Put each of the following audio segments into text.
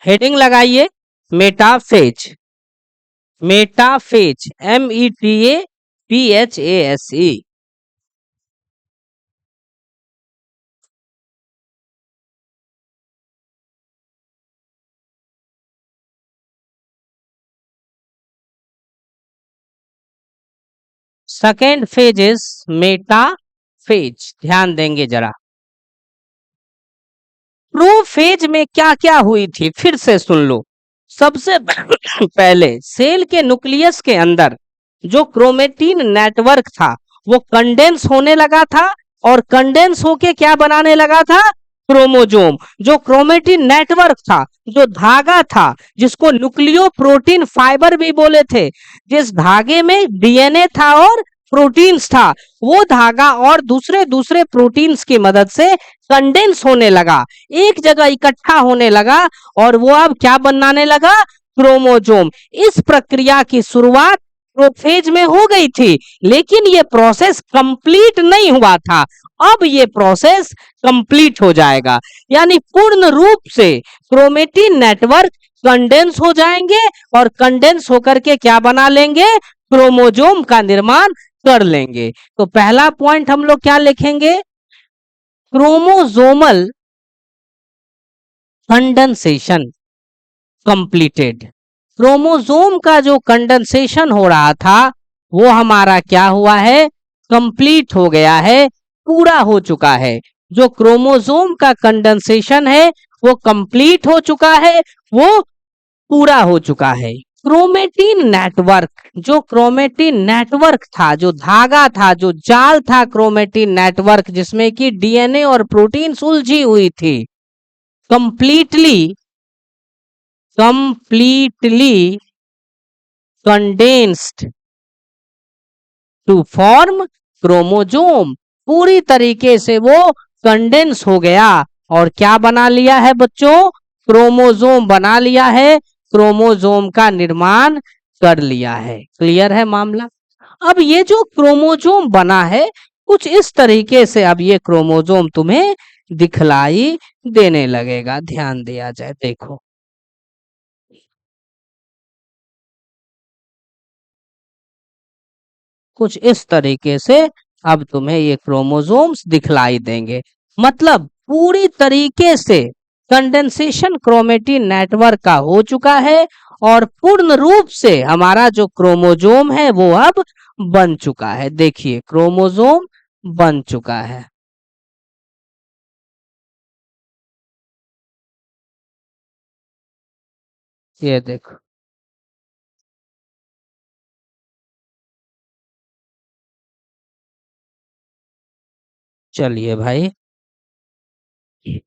Heading लगाइए metaphase, metaphase METAPHASE। Second phase is metaphase. ध्यान देंगे जरा, प्रोफेज में क्या क्या हुई थी फिर से सुन लो। सबसे पहले सेल के न्यूक्लियस के अंदर जो क्रोमेटिन नेटवर्क था वो कंडेंस होने लगा था, और कंडेंस होके क्या बनाने लगा था, क्रोमोजोम। जो क्रोमेटिन नेटवर्क था, जो धागा था, जिसको न्यूक्लियो प्रोटीन फाइबर भी बोले थे, जिस धागे में डीएनए था और प्रोटीन्स था, वो धागा और दूसरे दूसरे प्रोटीन्स की मदद से कंडेंस होने लगा, एक जगह इकट्ठा होने लगा, और वो अब क्या बनाने लगा, क्रोमोजोम। इस प्रक्रिया की शुरुआत प्रोफेज में हो गई थी, लेकिन ये प्रोसेस कंप्लीट नहीं हुआ था। अब ये प्रोसेस कंप्लीट हो जाएगा, यानी पूर्ण रूप से क्रोमेटिन नेटवर्क कंडेंस हो जाएंगे, और कंडेंस होकर के क्या बना लेंगे, क्रोमोजोम का निर्माण कर लेंगे। तो पहला पॉइंट हम लोग क्या लिखेंगे, क्रोमोजोमल कंडेंसेशन कंप्लीटेड। क्रोमोजोम का जो कंडेंसेशन हो रहा था वो हमारा क्या हुआ है, कंप्लीट हो गया है, पूरा हो चुका है। जो क्रोमोजोम का कंडेंसेशन है वो कंप्लीट हो चुका है, वो पूरा हो चुका है। क्रोमेटिन नेटवर्क, जो क्रोमेटिन नेटवर्क था, जो धागा था, जो जाल था, क्रोमेटिन नेटवर्क जिसमें कि डीएनए और प्रोटीन उलझी हुई थी, completely condensed to form chromosome. पूरी तरीके से वो कंडेंस हो गया और क्या बना लिया है बच्चों, क्रोमोजोम बना लिया है, क्रोमोजोम का निर्माण कर लिया है। क्लियर है मामला। अब ये जो क्रोमोजोम बना है कुछ इस तरीके से अब ये क्रोमोजोम तुम्हें दिखलाई देने लगेगा। ध्यान दिया जाए, देखो कुछ इस तरीके से अब तुम्हें ये क्रोमोसोम्स दिखलाई देंगे। मतलब पूरी तरीके से कंडेंसेशन क्रोमेटिन नेटवर्क का हो चुका है, और पूर्ण रूप से हमारा जो क्रोमोजोम है वो अब बन चुका है। देखिए क्रोमोजोम बन चुका है। ये देखो, चलिए भाई,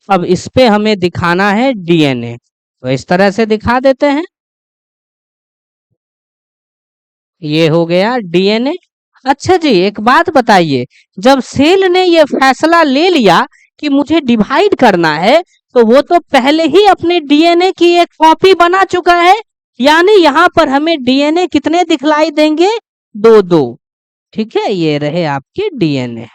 अब इस पे हमें दिखाना है डीएनए, तो इस तरह से दिखा देते हैं। ये हो गया डीएनए। अच्छा जी, एक बात बताइए, जब सेल ने ये फैसला ले लिया कि मुझे डिवाइड करना है, तो वो तो पहले ही अपने डीएनए की एक कॉपी बना चुका है, यानी यहाँ पर हमें डीएनए कितने दिखलाई देंगे, दो दो। ठीक है, ये रहे आपके डीएनए,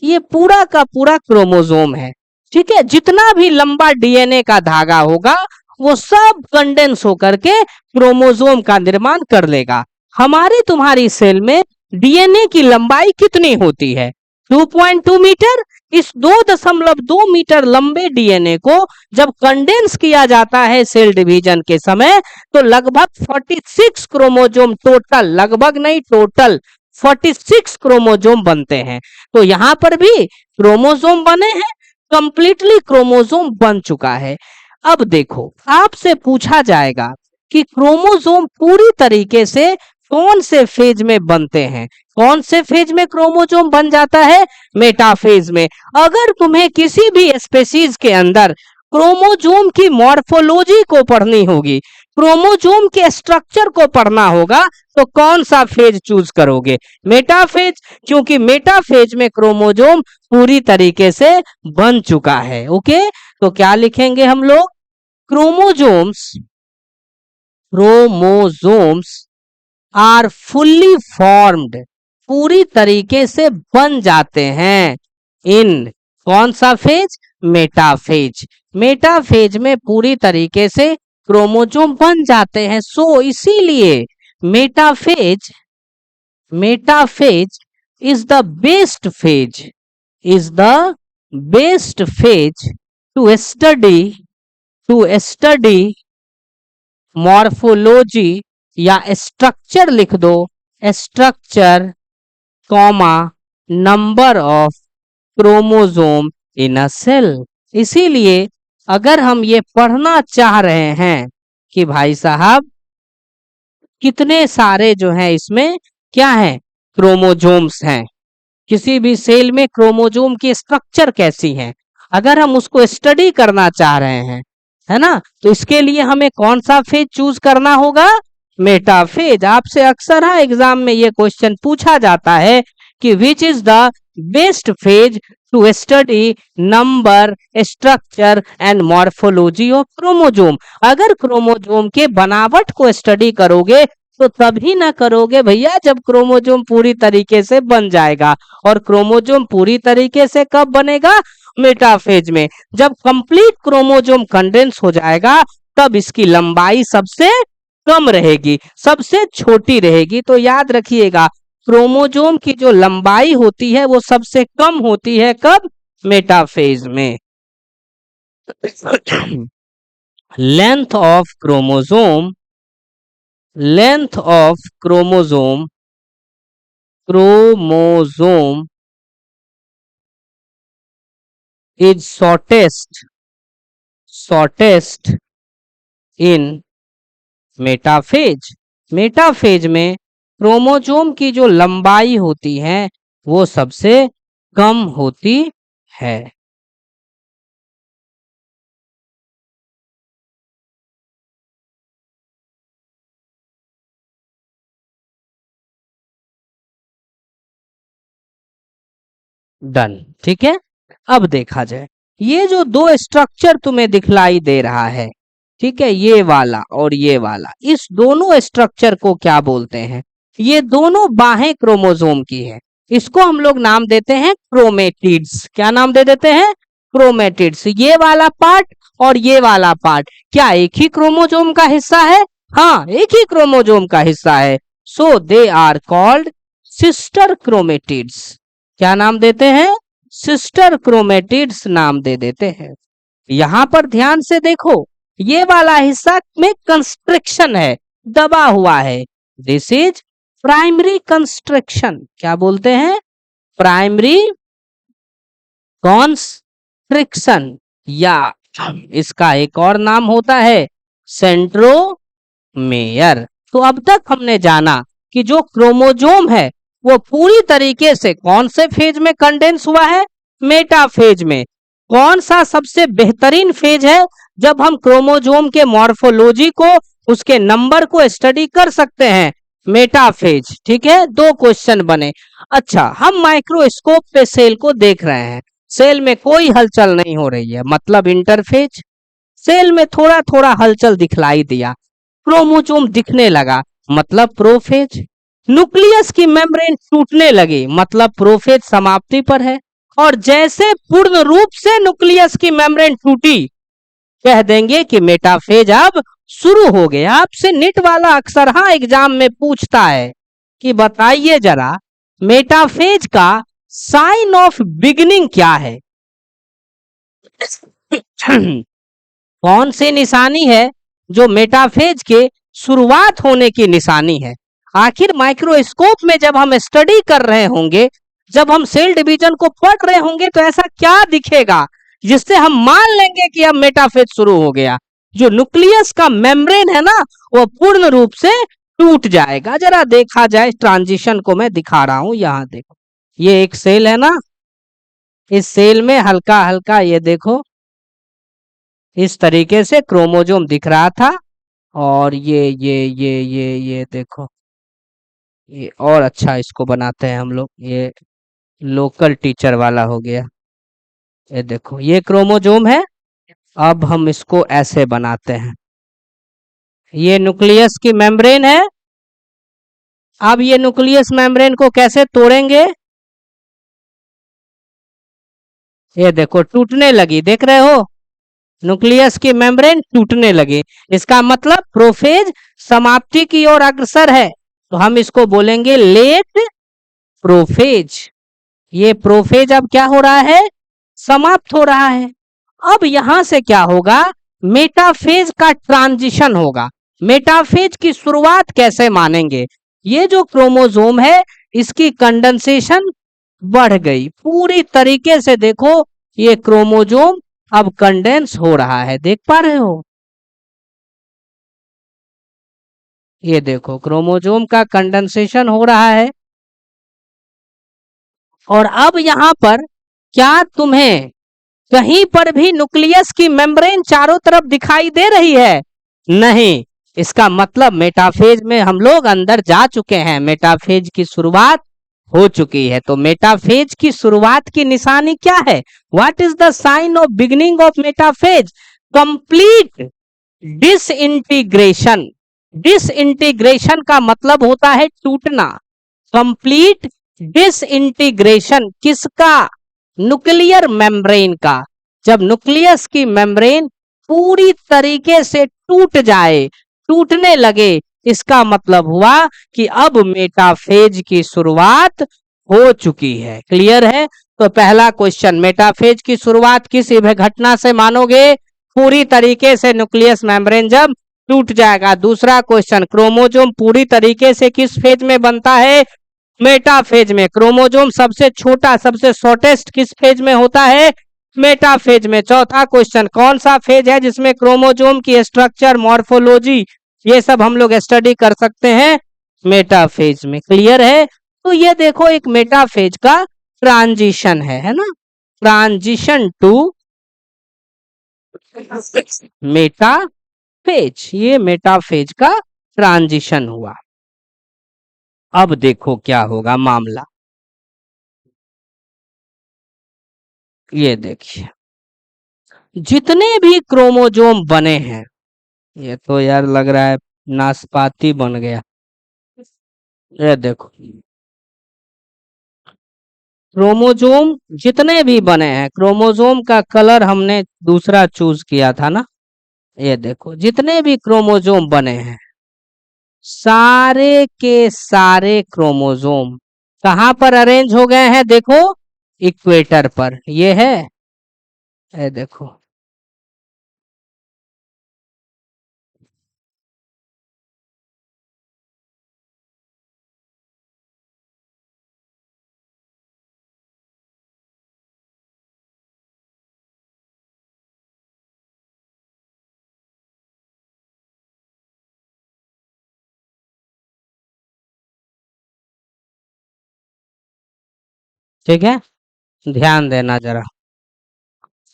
ये पूरा का पूरा क्रोमोसोम है। ठीक है, जितना भी लंबा डीएनए का धागा होगा वो सब कंडेंस होकर के क्रोमोसोम का निर्माण कर लेगा। हमारी तुम्हारी सेल में डीएनए की लंबाई कितनी होती है, 2.2 मीटर। इस 2.2 मीटर लंबे डीएनए को जब कंडेंस किया जाता है सेल डिवीजन के समय, तो लगभग 46 क्रोमोसोम, टोटल लगभग नहीं, टोटल 46 क्रोमोसोम बनते हैं। तो यहां पर भी क्रोमोसोम बने हैं, कंप्लीटली क्रोमोसोम बन चुका है। अब देखो, आपसे पूछा जाएगा कि क्रोमोसोम पूरी तरीके से कौन से फेज में बनते हैं, कौन से फेज में क्रोमोसोम बन जाता है, मेटाफेज में। अगर तुम्हें किसी भी स्पेसीज के अंदर क्रोमोसोम की मॉर्फोलॉजी को पढ़नी होगी, क्रोमोसोम के स्ट्रक्चर को पढ़ना होगा, तो कौन सा फेज चूज करोगे, मेटाफेज, क्योंकि मेटाफेज में क्रोमोसोम पूरी तरीके से बन चुका है। ओके, तो क्या लिखेंगे हम लोग, chromosomes chromosomes are fully formed, पूरी तरीके से बन जाते हैं इन कौन सा फेज, मेटाफेज। मेटाफेज में पूरी तरीके से क्रोमोसोम बन जाते हैं। सो इसीलिए metaphase metaphase is the best phase is the best phase to study morphology या स्ट्रक्चर लिख दो, structure comma number of chromosome in a cell. इसीलिए अगर हम ये पढ़ना चाह रहे हैं कि भाई साहब कितने सारे जो है इसमें क्या है क्रोमोसोम्स हैं, किसी भी सेल में क्रोमोसोम की स्ट्रक्चर कैसी है, अगर हम उसको स्टडी करना चाह रहे हैं, है ना, तो इसके लिए हमें कौन सा फेज चूज करना होगा, मेटाफेज। आपसे अक्सर एग्जाम में ये क्वेश्चन पूछा जाता है कि which is the best phase two study number structure and morphology of chromosome. अगर क्रोमोसोम के बनावट को स्टडी करोगे तो तभी ना करोगे भैया जब क्रोमोसोम पूरी तरीके से बन जाएगा। और क्रोमोसोम पूरी तरीके से कब बनेगा, मेटाफेज में। जब कंप्लीट क्रोमोसोम कंडेंस हो जाएगा तब इसकी लंबाई सबसे कम रहेगी, सबसे छोटी रहेगी। तो याद रखिएगा क्रोमोसोम की जो लंबाई होती है वो सबसे कम होती है कब, मेटाफेज में। Length of chromosome is shortest in metaphase. Metaphase में क्रोमोसोम की जो लंबाई होती है वो सबसे कम होती है। डन, ठीक है। अब देखा जाए ये जो दो स्ट्रक्चर तुम्हें दिखलाई दे रहा है, ठीक है, ये वाला और ये वाला, इस दोनों स्ट्रक्चर को क्या बोलते हैं, ये दोनों बाहें क्रोमोसोम की है, इसको हम लोग नाम देते हैं क्रोमेटिड्स। क्या नाम दे देते हैं, क्रोमेटिड्स। ये वाला पार्ट और ये वाला पार्ट क्या एक ही क्रोमोसोम का हिस्सा है, हाँ एक ही क्रोमोसोम का हिस्सा है। So they are called sister chromatids. क्या नाम देते हैं, सिस्टर क्रोमेटिड्स नाम दे देते हैं। यहां पर ध्यान से देखो ये वाला हिस्सा में कंस्ट्रिक्शन है, दबा हुआ है, दिस इज प्राइमरी कंस्ट्रिक्शन। क्या बोलते हैं, प्राइमरी कंस्ट्रिक्शन, या इसका एक और नाम होता है सेंट्रोमेयर। तो अब तक हमने जाना कि जो क्रोमोसोम है वो पूरी तरीके से कौन से फेज में कंडेंस हुआ है, मेटाफेज में। कौन सा सबसे बेहतरीन फेज है जब हम क्रोमोसोम के मॉर्फोलॉजी को, उसके नंबर को स्टडी कर सकते हैं, मेटाफेज। ठीक है, दो क्वेश्चन बने। अच्छा, हम माइक्रोस्कोप पे सेल को देख रहे हैं, सेल में कोई हलचल नहीं हो रही है, मतलब इंटरफेज। सेल में थोड़ा थोड़ा हलचल दिखलाई दिया, क्रोमोसोम दिखने लगा, मतलब प्रोफेज। न्यूक्लियस की मेम्ब्रेन टूटने लगी, मतलब प्रोफेज समाप्ति पर है। और जैसे पूर्ण रूप से न्यूक्लियस की मेम्ब्रेन टूटी, कह देंगे कि मेटाफेज अब शुरू हो गया। आपसे निट वाला अक्सर एग्जाम में पूछता है कि बताइए जरा मेटाफेज का साइन ऑफ बिगिनिंग क्या है। कौन सी निशानी है जो मेटाफेज के शुरुआत होने की निशानी है। आखिर माइक्रोस्कोप में जब हम स्टडी कर रहे होंगे, जब हम सेल डिवीजन को पढ़ रहे होंगे, तो ऐसा क्या दिखेगा जिससे हम मान लेंगे कि अब मेटाफेज शुरू हो गया। जो न्यूक्लियस का मेम्ब्रेन है ना, वो पूर्ण रूप से टूट जाएगा। जरा देखा जाए, ट्रांजिशन को मैं दिखा रहा हूं, यहां देखो, ये एक सेल है ना, इस सेल में हल्का हल्का ये देखो इस तरीके से क्रोमोसोम दिख रहा था। और ये देखो, ये और अच्छा इसको बनाते हैं हम लोग, ये लोकल टीचर वाला हो गया। ये देखो ये क्रोमोसोम है, अब हम इसको ऐसे बनाते हैं। ये न्यूक्लियस की मेम्ब्रेन है। अब ये न्यूक्लियस मेम्ब्रेन को कैसे तोड़ेंगे, ये देखो टूटने लगी, देख रहे हो, न्यूक्लियस की मेम्ब्रेन टूटने लगे, इसका मतलब प्रोफेज समाप्ति की ओर अग्रसर है, तो हम इसको बोलेंगे लेट प्रोफेज। ये प्रोफेज अब क्या हो रहा है, समाप्त हो रहा है। अब यहां से क्या होगा, मेटाफेज का ट्रांजिशन होगा। मेटाफेज की शुरुआत कैसे मानेंगे, ये जो क्रोमोसोम है इसकी कंडेंसेशन बढ़ गई पूरी तरीके से, देखो ये क्रोमोसोम अब कंडेंस हो रहा है, देख पा रहे हो, ये देखो क्रोमोसोम का कंडेंसेशन हो रहा है। और अब यहां पर क्या तुम्हें कहीं पर भी न्यूक्लियस की मेम्ब्रेन चारों तरफ दिखाई दे रही है, नहीं, इसका मतलब मेटाफेज में हम लोग अंदर जा चुके हैं, मेटाफेज की शुरुआत हो चुकी है। तो मेटाफेज की शुरुआत की निशानी क्या है, what is the sign of beginning of metaphase, complete disintegration. Disintegration का मतलब होता है टूटना, कंप्लीट डिसइंटीग्रेशन किसका, न्यूक्लियर मेम्ब्रेन का। जब न्यूक्लियस की मेम्ब्रेन पूरी तरीके से टूट जाए, टूटने लगे, इसका मतलब हुआ कि अब मेटाफेज की शुरुआत हो चुकी है। क्लियर है, तो पहला क्वेश्चन, मेटाफेज की शुरुआत किस घटना से मानोगे, पूरी तरीके से न्यूक्लियस मेम्ब्रेन जब टूट जाएगा। दूसरा क्वेश्चन, क्रोमोसोम पूरी तरीके से किस फेज में बनता है, मेटाफेज में। क्रोमोसोम सबसे छोटा सबसे शॉर्टेस्ट किस फेज में होता है, मेटाफेज में। चौथा क्वेश्चन, कौन सा फेज है जिसमें क्रोमोसोम की स्ट्रक्चर मॉर्फोलॉजी ये सब हम लोग स्टडी कर सकते हैं, मेटाफेज में। क्लियर है, तो ये देखो एक मेटाफेज का ट्रांजिशन है ना, ट्रांजिशन टू मेटाफेज, ये मेटाफेज का ट्रांजिशन हुआ। अब देखो क्या होगा मामला, ये देखिए जितने भी क्रोमोसोम बने हैं, ये तो यार लग रहा है नाशपाती बन गया, ये देखो क्रोमोसोम जितने भी बने हैं, क्रोमोसोम का कलर हमने दूसरा चूज किया था ना, ये देखो जितने भी क्रोमोसोम बने हैं, सारे के सारे क्रोमोसोम कहां पर अरेंज हो गए हैं, देखो इक्वेटर पर, ये है, ये देखो ठीक है, ध्यान देना जरा।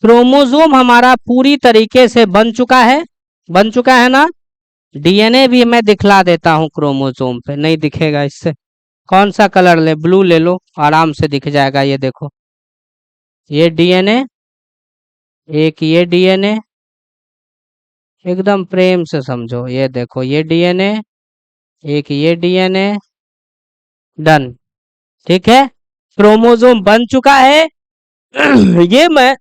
क्रोमोसोम हमारा पूरी तरीके से बन चुका है, बन चुका है ना। डीएनए भी मैं दिखला देता हूँ, क्रोमोसोम पे नहीं दिखेगा इससे, कौन सा कलर ले, ब्लू ले लो, आराम से दिख जाएगा। ये देखो ये डीएनए, एक ये डीएनए, एकदम प्रेम से समझो, ये देखो ये डीएनए, एक ये डीएनए, डन, ठीक है, क्रोमोसोम बन चुका है। ये मैं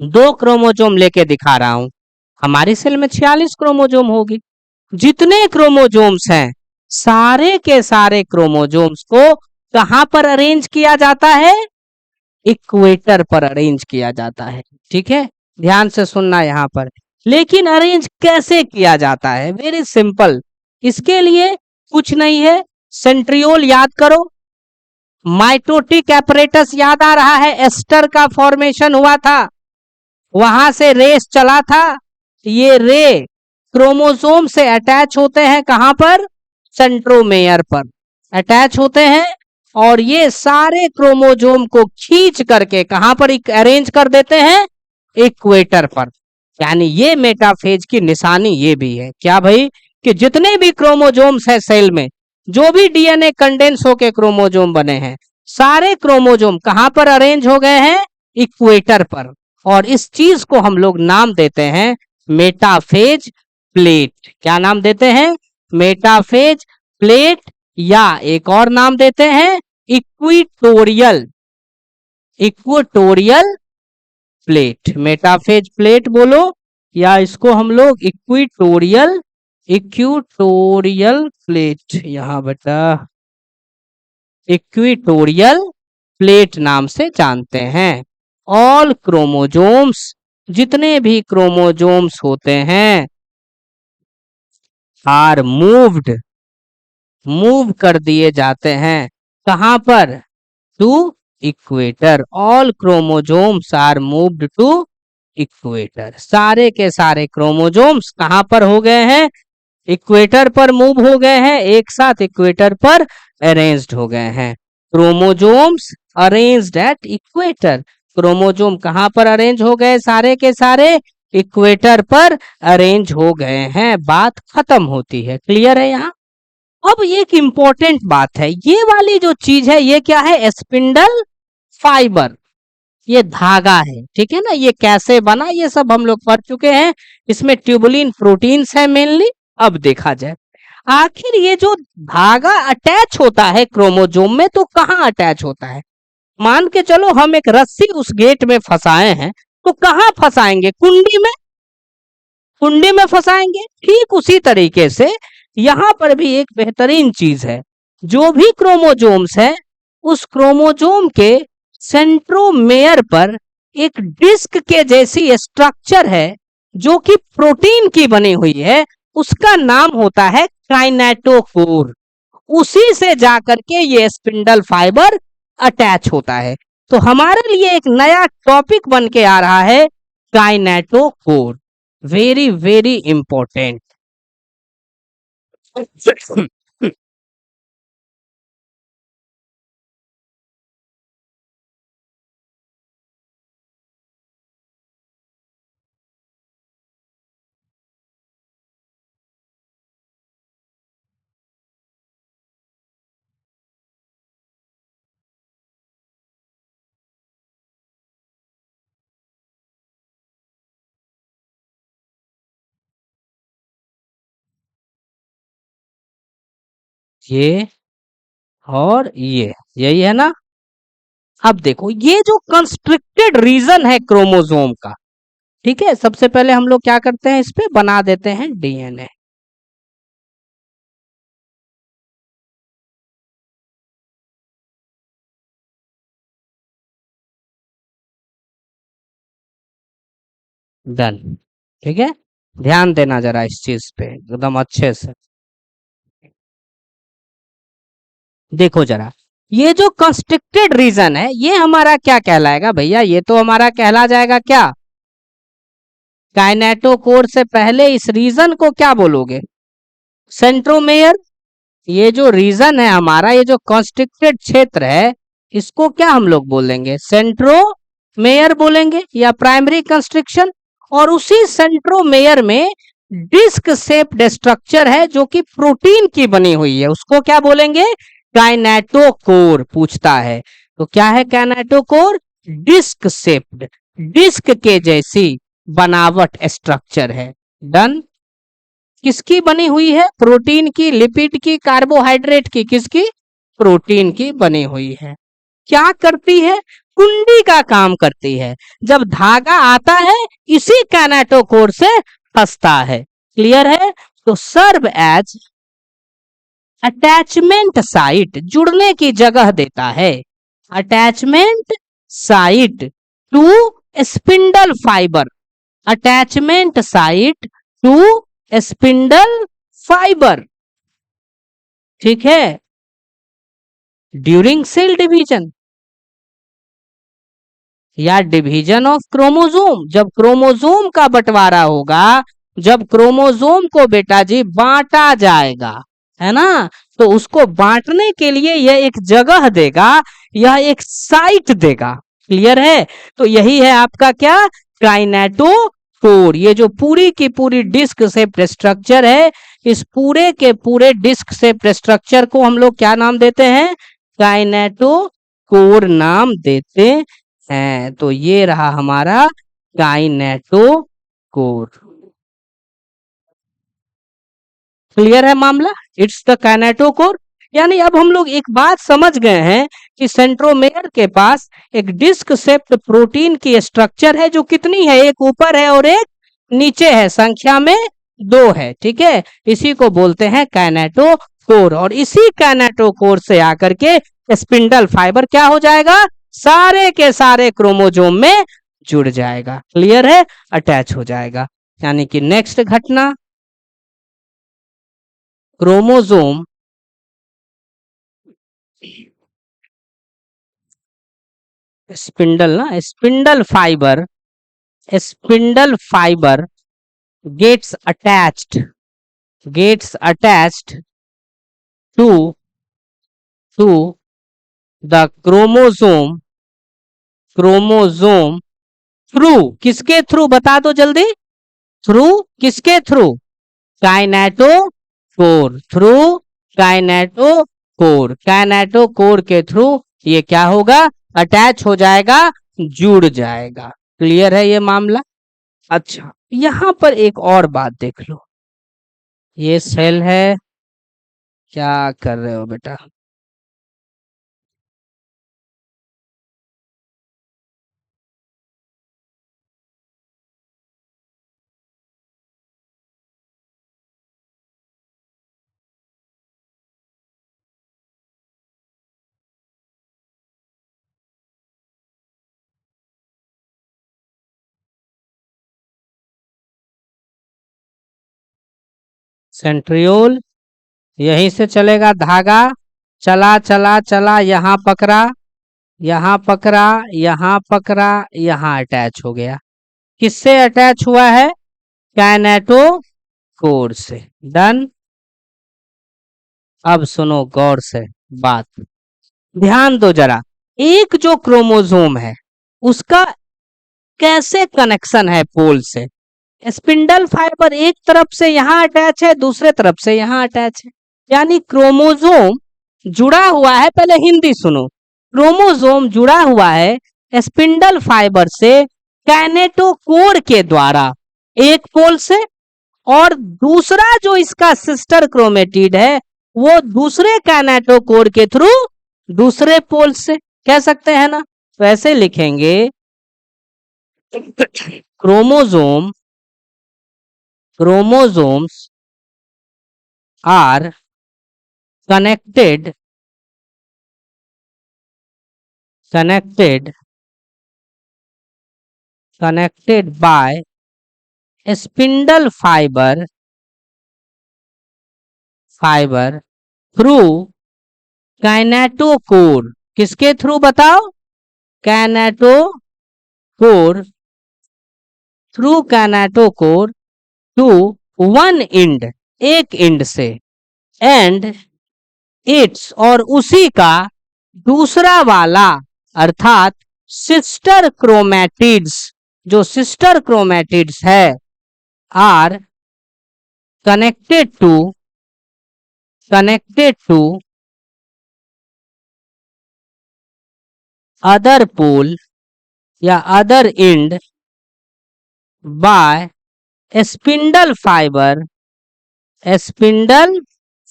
दो क्रोमोसोम लेके दिखा रहा हूं, हमारी सेल में 46 क्रोमोसोम होगी। जितने क्रोमोसोम्स हैं, सारे के सारे क्रोमोसोम्स को कहां पर अरेंज किया जाता है, इक्वेटर पर अरेंज किया जाता है। ठीक है, ध्यान से सुनना यहां पर, लेकिन अरेंज कैसे किया जाता है, वेरी सिंपल, इसके लिए कुछ नहीं है, सेंट्रियोल याद करो, माइटोटिक एपरेटस याद आ रहा है, एस्टर का फॉर्मेशन हुआ था, वहां से रेस चला था, ये रे क्रोमोसोम से अटैच होते हैं, कहां पर, सेंट्रोमेयर पर अटैच होते हैं, और ये सारे क्रोमोसोम को खींच करके कहां पर अरेंज कर देते हैं, इक्वेटर पर। यानी ये मेटाफेज की निशानी ये भी है क्या भाई, कि जितने भी क्रोमोसोम्स है सेल में, जो भी डीएनए कंडेंस होके क्रोमोसोम बने हैं, सारे क्रोमोसोम कहां पर अरेंज हो गए हैं, इक्वेटर पर। और इस चीज को हम लोग नाम देते हैं मेटाफेज प्लेट। क्या नाम देते हैं, मेटाफेज प्लेट, या एक और नाम देते हैं equatorial, equatorial plate, metaphase plate बोलो, या इसको हम लोग इक्विटोरियल इक्विटोरियल प्लेट, यहाँ बेटा इक्विटोरियल प्लेट नाम से जानते हैं। ऑल क्रोमोजोम्स, जितने भी क्रोमोजोम्स होते हैं, आर मूव कर दिए जाते हैं कहां पर, to equator. All chromosomes are moved to equator. सारे के सारे क्रोमोजोम्स कहां पर हो गए हैं, इक्वेटर पर मूव हो गए हैं, एक साथ इक्वेटर पर अरेंज्ड हो गए हैं। Chromosomes arranged at equator. Chromosome कहां पर अरेंज हो गए, सारे के सारे इक्वेटर पर अरेंज हो गए हैं। बात खत्म होती है, क्लियर है यहाँ। अब एक इंपॉर्टेंट बात है, ये वाली जो चीज है ये क्या है, स्पिंडल फाइबर, ये धागा है, ठीक है ना। ये कैसे बना ये सब हम लोग पढ़ चुके हैं। इसमें ट्यूबुलिन प्रोटीन्स है मेनली। अब देखा जाए आखिर ये जो धागा अटैच होता है क्रोमोजोम में, तो कहाँ अटैच होता है। मान के चलो हम एक रस्सी उस गेट में फंसाए हैं, तो कहाँ फंसाएंगे, कुंडी में, कुंडी में फंसाएंगे। ठीक उसी तरीके से यहां पर भी एक बेहतरीन चीज है, जो भी क्रोमोजोम्स है उस क्रोमोजोम के सेंट्रोमेयर पर एक डिस्क के जैसी स्ट्रक्चर है जो कि प्रोटीन की बनी हुई है, उसका नाम होता है काइनेटोकोर। उसी से जाकर के ये स्पिंडल फाइबर अटैच होता है। तो हमारे लिए एक नया टॉपिक बन के आ रहा है, काइनेटोकोर। Very very important. ये और ये यही है ना। अब देखो ये जो कंस्ट्रिक्टेड रीजन है क्रोमोसोम का, ठीक है, सबसे पहले हम लोग क्या करते हैं, इस पे बना देते हैं डीएनए। डन, ठीक है। ध्यान देना जरा इस चीज पे एकदम अच्छे से। देखो जरा, ये जो कंस्ट्रिक्टेड रीजन है ये हमारा क्या कहलाएगा भैया, ये तो हमारा कहला जाएगा क्या, काइनेटोकोर से पहले इस रीजन को क्या बोलोगे, सेंट्रोमेयर। ये जो रीजन है हमारा, ये जो कंस्ट्रिक्टेड क्षेत्र है, इसको क्या हम लोग बोलेंगे, सेंट्रोमेयर बोलेंगे या प्राइमरी कंस्ट्रिक्शन। और उसी सेंट्रोमेयर में डिस्क शेप्ड स्ट्रक्चर है जो कि प्रोटीन की बनी हुई है, उसको क्या बोलेंगे, काइनेटोकोर। पूछता है तो क्या है काइनेटोकोर, डिस्क शेप्ड, डिस्क के जैसी बनावट स्ट्रक्चर है। डन। किसकी बनी हुई है, प्रोटीन की, लिपिड की, कार्बोहाइड्रेट की, किसकी, प्रोटीन की बनी हुई है। क्या करती है, कुंडी का काम करती है। जब धागा आता है इसी काइनेटोकोर से फंसता है। क्लियर है। तो सर्व एज अटैचमेंट साइट, जुड़ने की जगह देता है, attachment site to spindle fibre, attachment site to spindle fibre, ठीक है। ड्यूरिंग सेल डिवीजन या डिवीजन ऑफ क्रोमोसोम, जब क्रोमोसोम का बंटवारा होगा, जब क्रोमोसोम को बेटा जी बांटा जाएगा, है ना, तो उसको बांटने के लिए यह एक जगह देगा, यह एक साइट देगा। क्लियर है। तो यही है आपका क्या, काइनेटोकोर। ये जो पूरी की पूरी डिस्क शेप्ड स्ट्रक्चर है, इस पूरे के पूरे डिस्क शेप्ड स्ट्रक्चर को हम लोग क्या नाम देते हैं, काइनेटोकोर नाम देते हैं। तो ये रहा हमारा काइनेटोकोर। क्लियर है मामला, इट्स द काइनेटोकोर। यानी अब हम लोग एक बात समझ गए हैं कि सेंट्रोमेयर के पास एक डिस्क शेप्ड प्रोटीन की स्ट्रक्चर है, जो कितनी है, एक ऊपर है और एक नीचे है, संख्या में 2 है। ठीक है, इसी को बोलते हैं काइनेटोकोर। और इसी काइनेटोकोर से आकर के स्पिंडल फाइबर क्या हो जाएगा, सारे के सारे क्रोमोजोम में जुड़ जाएगा। क्लियर है, अटैच हो जाएगा। यानी कि नेक्स्ट घटना, क्रोमोजोम स्पिंडल ना, spindle fibre gets attached to the chromosome through, किसके थ्रू बता दो जल्दी, थ्रू किसके थ्रू, काइनेटोकोर, थ्रू काइनेटोकोर के थ्रू ये क्या होगा, अटैच हो जाएगा, जुड़ जाएगा। क्लियर है ये मामला। अच्छा, यहां पर एक और बात देख लो, ये सेल है, क्या कर रहे हो बेटा, सेंट्रियोल, यहीं से चलेगा धागा, चला चला चला, यहाँ पकड़ा, यहाँ पकड़ा, यहाँ पकड़ा, यहाँ अटैच हो गया। किससे अटैच हुआ है, काइनेटोकोर से। डन। अब सुनो गौर से बात, ध्यान दो जरा, एक जो क्रोमोसोम है उसका कैसे कनेक्शन है पोल से। स्पिंडल फाइबर एक तरफ से यहां अटैच है, दूसरे तरफ से यहां अटैच है, यानी क्रोमोसोम जुड़ा हुआ है। पहले हिंदी सुनो, क्रोमोसोम जुड़ा हुआ है स्पिंडल फाइबर से काइनेटोकोर के द्वारा एक पोल से, और दूसरा जो इसका सिस्टर क्रोमेटिड है वो दूसरे काइनेटोकोर के थ्रू दूसरे पोल से। कह सकते हैं ना, तो ऐसे लिखेंगे, chromosomes are connected by spindle fiber through kinetochore. किसके थ्रू बताओ, kinetochore, through kinetochore to one end, एक एंड से, एंड इट्स, और उसी का दूसरा वाला, अर्थात सिस्टर क्रोमैटिड्स, जो सिस्टर क्रोमैटिड्स है, are connected to other pole या other end by spindle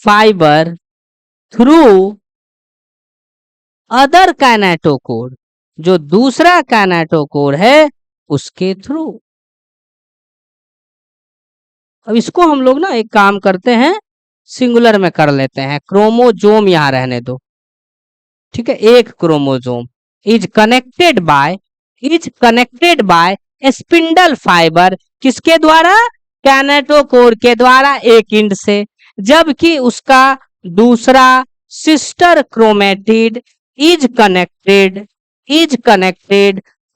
fibre through other kinetochore, जो दूसरा काइनेटोकोर है उसके थ्रू। अब इसको हम लोग ना एक काम करते हैं, सिंगुलर में कर लेते हैं, क्रोमोजोम यहां रहने दो। ठीक है, एक chromosome is connected by spindle fibre, किसके द्वारा, काइनेटोकोर के द्वारा एक एंड से, जबकि उसका दूसरा sister chromatid is connected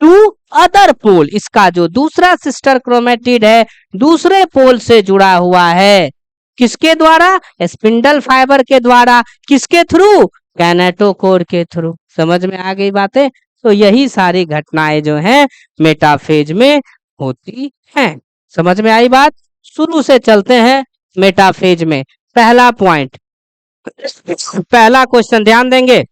to other pole, इसका जो दूसरा सिस्टर क्रोमेटिड है दूसरे पोल से जुड़ा हुआ है, किसके द्वारा, स्पिंडल फाइबर के द्वारा, किसके थ्रू, काइनेटोकोर के थ्रू। समझ में आ गई बातें। तो यही सारी घटनाएं जो हैं मेटाफेज में होती हैं। समझ में आई बात। शुरू से चलते हैं मेटाफेज में। पहला पॉइंट, पहला क्वेश्चन ध्यान देंगे,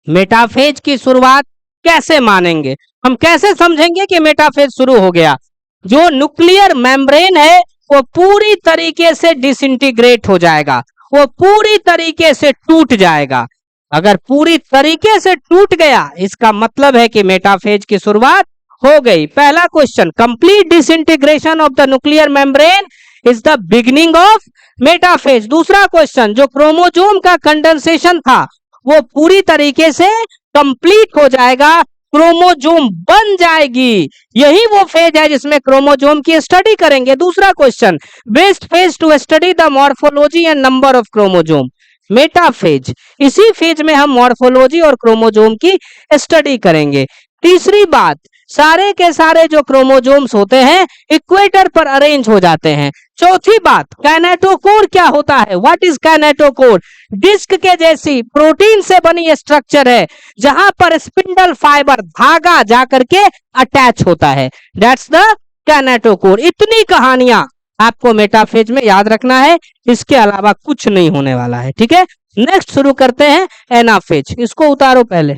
मेटाफेज की शुरुआत कैसे मानेंगे, हम कैसे समझेंगे कि मेटाफेज शुरू हो गया। जो न्यूक्लियर मेम्ब्रेन है वो पूरी तरीके से डिसइंटीग्रेट हो जाएगा, वो पूरी तरीके से टूट जाएगा। अगर पूरी तरीके से टूट गया इसका मतलब है कि मेटाफेज की शुरुआत हो गई। पहला question, complete disintegration of the nuclear membrane is the beginning of metaphase. दूसरा क्वेश्चन, जो क्रोमोसोम का कंडेंसेशन था वो पूरी तरीके से कंप्लीट हो जाएगा, क्रोमोसोम बन जाएगी, यही वो फेज है जिसमें क्रोमोसोम की स्टडी करेंगे। दूसरा question, best phase two study the morphology and number of chromosome, metaphase. इसी फेज में हम मॉर्फोलॉजी और क्रोमोसोम की स्टडी करेंगे। तीसरी बात, सारे के सारे जो क्रोमोसोम्स होते हैं इक्वेटर पर अरेंज हो जाते हैं। चौथी बात, कैनेटोकोर क्या होता है, व्हाट इज कैनेटोकोर? डिस्क के जैसी प्रोटीन से बनी स्ट्रक्चर है जहां पर स्पिंडल फाइबर धागा जाकर के अटैच होता है, दैट्स द कैनेटोकोर। इतनी कहानियां आपको मेटाफेज में याद रखना है, इसके अलावा कुछ नहीं होने वाला है, ठीक है। नेक्स्ट शुरू करते हैं एनाफेज। इसको उतारो पहले।